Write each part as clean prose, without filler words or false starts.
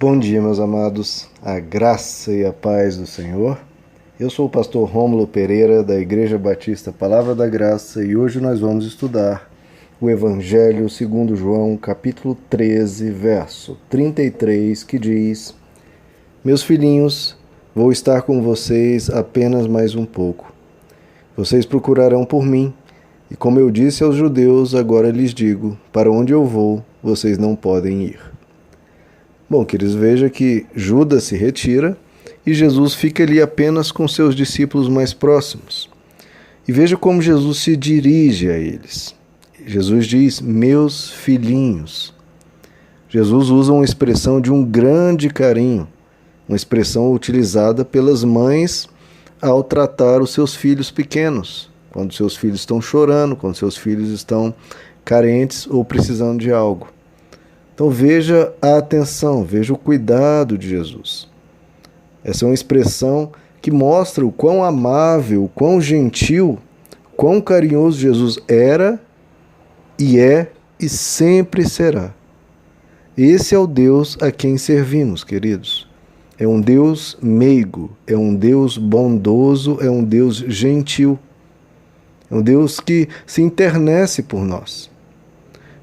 Bom dia, meus amados, a graça e a paz do Senhor. Eu sou o pastor Rômulo Pereira, da Igreja Batista Palavra da Graça, e hoje nós vamos estudar o Evangelho segundo João, capítulo 13, verso 33, que diz: Meus filhinhos, vou estar com vocês apenas mais um pouco. Vocês procurarão por mim, e como eu disse aos judeus, agora lhes digo, para onde eu vou, vocês não podem ir. Bom, queridos, veja que Judas se retira e Jesus fica ali apenas com seus discípulos mais próximos. E veja como Jesus se dirige a eles. Jesus diz, meus filhinhos. Jesus usa uma expressão de um grande carinho, uma expressão utilizada pelas mães ao tratar os seus filhos pequenos, quando seus filhos estão chorando, quando seus filhos estão carentes ou precisando de algo. Então veja a atenção, veja o cuidado de Jesus. Essa é uma expressão que mostra o quão amável, o quão gentil, quão carinhoso Jesus era e é e sempre será. Esse é o Deus a quem servimos, queridos. É um Deus meigo, é um Deus bondoso, é um Deus gentil. É um Deus que se internece por nós.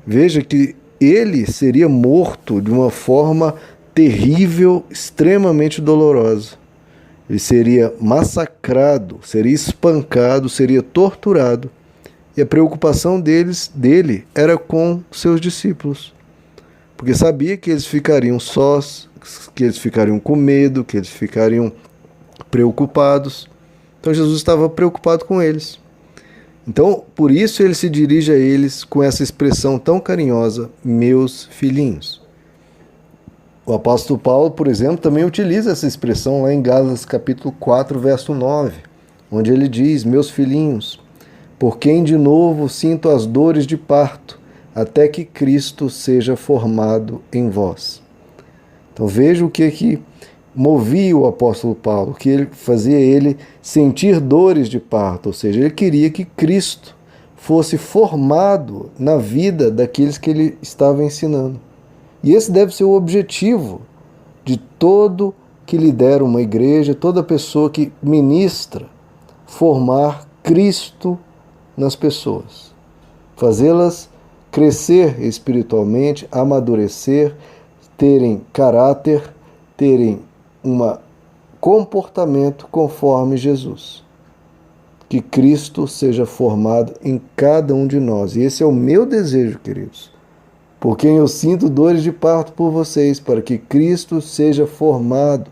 Veja que ele seria morto de uma forma terrível, extremamente dolorosa. Ele seria massacrado, seria espancado, seria torturado. E a preocupação dele era com seus discípulos. Porque sabia que eles ficariam sós, que eles ficariam com medo, que eles ficariam preocupados. Então Jesus estava preocupado com eles. Então, por isso ele se dirige a eles com essa expressão tão carinhosa, meus filhinhos. O apóstolo Paulo, por exemplo, também utiliza essa expressão lá em Gálatas capítulo 4, verso 9, onde ele diz, meus filhinhos, por quem de novo sinto as dores de parto, até que Cristo seja formado em vós. Então veja o que movia o apóstolo Paulo, que ele fazia ele sentir dores de parto, ou seja, ele queria que Cristo fosse formado na vida daqueles que ele estava ensinando. E esse deve ser o objetivo de todo que lidera uma igreja, toda pessoa que ministra, formar Cristo nas pessoas, fazê-las crescer espiritualmente, amadurecer, terem caráter, terem um comportamento conforme Jesus. Que Cristo seja formado em cada um de nós. E esse é o meu desejo, queridos. Por quem eu sinto dores de parto por vocês, para que Cristo seja formado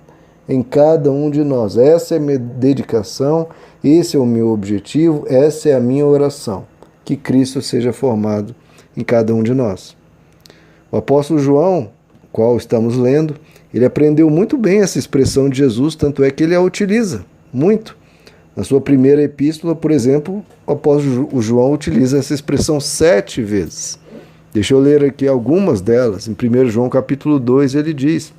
em cada um de nós. Essa é a minha dedicação, esse é o meu objetivo, essa é a minha oração. Que Cristo seja formado em cada um de nós. O apóstolo João, qual estamos lendo, ele aprendeu muito bem essa expressão de Jesus, tanto é que ele a utiliza muito. Na sua primeira epístola, por exemplo, o apóstolo João utiliza essa expressão 7 vezes. Deixa eu ler aqui algumas delas. Em 1 João capítulo 2, ele diz,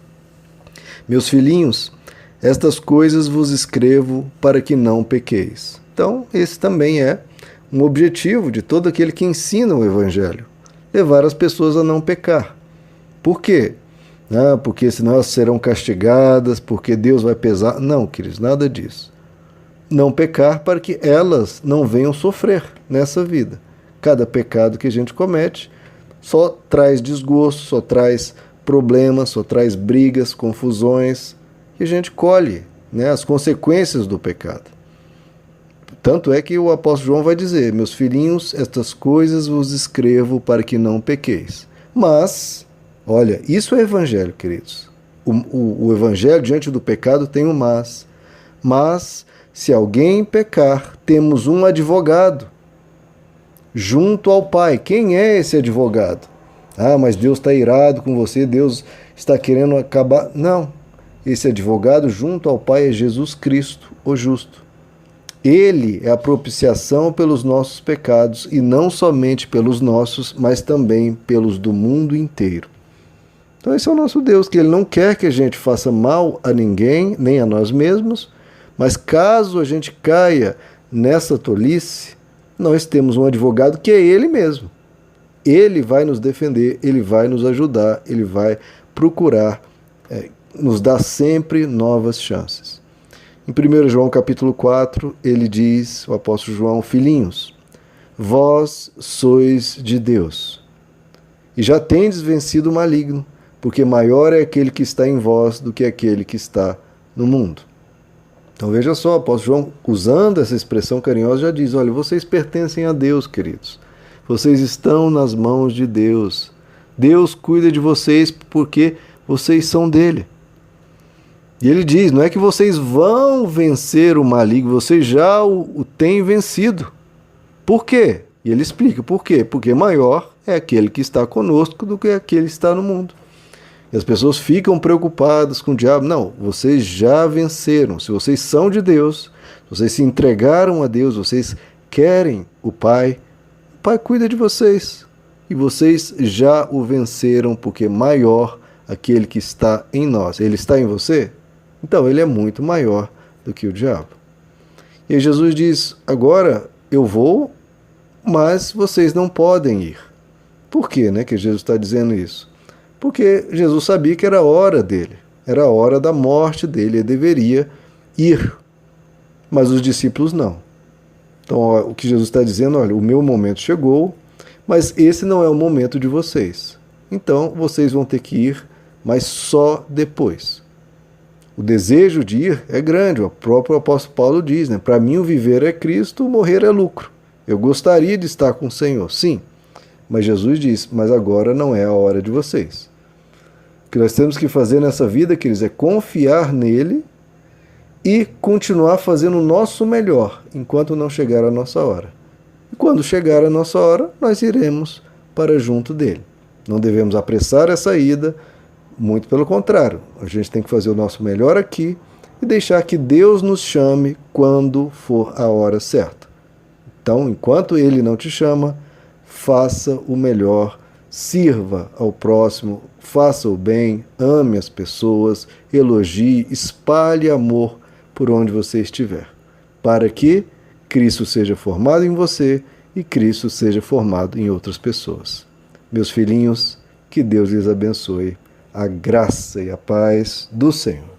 meus filhinhos, estas coisas vos escrevo para que não pequeis. Então, esse também é um objetivo de todo aquele que ensina o Evangelho, levar as pessoas a não pecar. Por quê? Porque senão elas serão castigadas, porque Deus vai pesar. Não, queridos, nada disso. Não pecar para que elas não venham sofrer nessa vida. Cada pecado que a gente comete só traz desgosto, só traz problemas, só traz brigas, confusões, e a gente colhe, as consequências do pecado. Tanto é que o apóstolo João vai dizer, meus filhinhos, estas coisas vos escrevo para que não pequeis. Mas, olha, isso é evangelho, queridos. O evangelho diante do pecado tem um mas. Mas, se alguém pecar, temos um advogado junto ao Pai. Quem é esse advogado? Mas Deus está irado com você, Deus está querendo acabar. Não. Esse advogado junto ao Pai é Jesus Cristo, o justo. Ele é a propiciação pelos nossos pecados, e não somente pelos nossos, mas também pelos do mundo inteiro. Então esse é o nosso Deus, que Ele não quer que a gente faça mal a ninguém, nem a nós mesmos, mas caso a gente caia nessa tolice, nós temos um advogado que é Ele mesmo. Ele vai nos defender, Ele vai nos ajudar, Ele vai procurar nos dá sempre novas chances. Em 1 João capítulo 4, ele diz, o apóstolo João: filhinhos, vós sois de Deus, e já tendes vencido o maligno, porque maior é aquele que está em vós do que aquele que está no mundo. Então veja só, o apóstolo João, usando essa expressão carinhosa, já diz: olha, vocês pertencem a Deus, queridos. Vocês estão nas mãos de Deus. Deus cuida de vocês porque vocês são dele. E ele diz, não é que vocês vão vencer o maligno, vocês já o têm vencido. Por quê? E ele explica por quê. Porque maior é aquele que está conosco do que aquele que está no mundo. E as pessoas ficam preocupadas com o diabo. Não, vocês já venceram. Se vocês são de Deus, se vocês se entregaram a Deus, vocês querem o Pai cuida de vocês. E vocês já o venceram, porque maior aquele que está em nós. Ele está em você? Então ele é muito maior do que o diabo. E aí Jesus diz: agora eu vou, mas vocês não podem ir. Por quê, que Jesus está dizendo isso? Porque Jesus sabia que era a hora dele, era a hora da morte dele, ele deveria ir, mas os discípulos não. Então o que Jesus está dizendo: olha, o meu momento chegou, mas esse não é o momento de vocês. Então vocês vão ter que ir, mas só depois. O desejo de ir é grande, o próprio apóstolo Paulo diz, para mim o viver é Cristo, o morrer é lucro. Eu gostaria de estar com o Senhor, sim, mas Jesus diz: mas agora não é a hora de vocês. O que nós temos que fazer nessa vida, queridos, é confiar nele e continuar fazendo o nosso melhor enquanto não chegar a nossa hora. E quando chegar a nossa hora, nós iremos para junto dele. Não devemos apressar essa ida, muito pelo contrário. A gente tem que fazer o nosso melhor aqui e deixar que Deus nos chame quando for a hora certa. Então, enquanto ele não te chama, faça o melhor, sirva ao próximo, faça o bem, ame as pessoas, elogie, espalhe amor por onde você estiver, para que Cristo seja formado em você e Cristo seja formado em outras pessoas. Meus filhinhos, que Deus lhes abençoe. A graça e a paz do Senhor.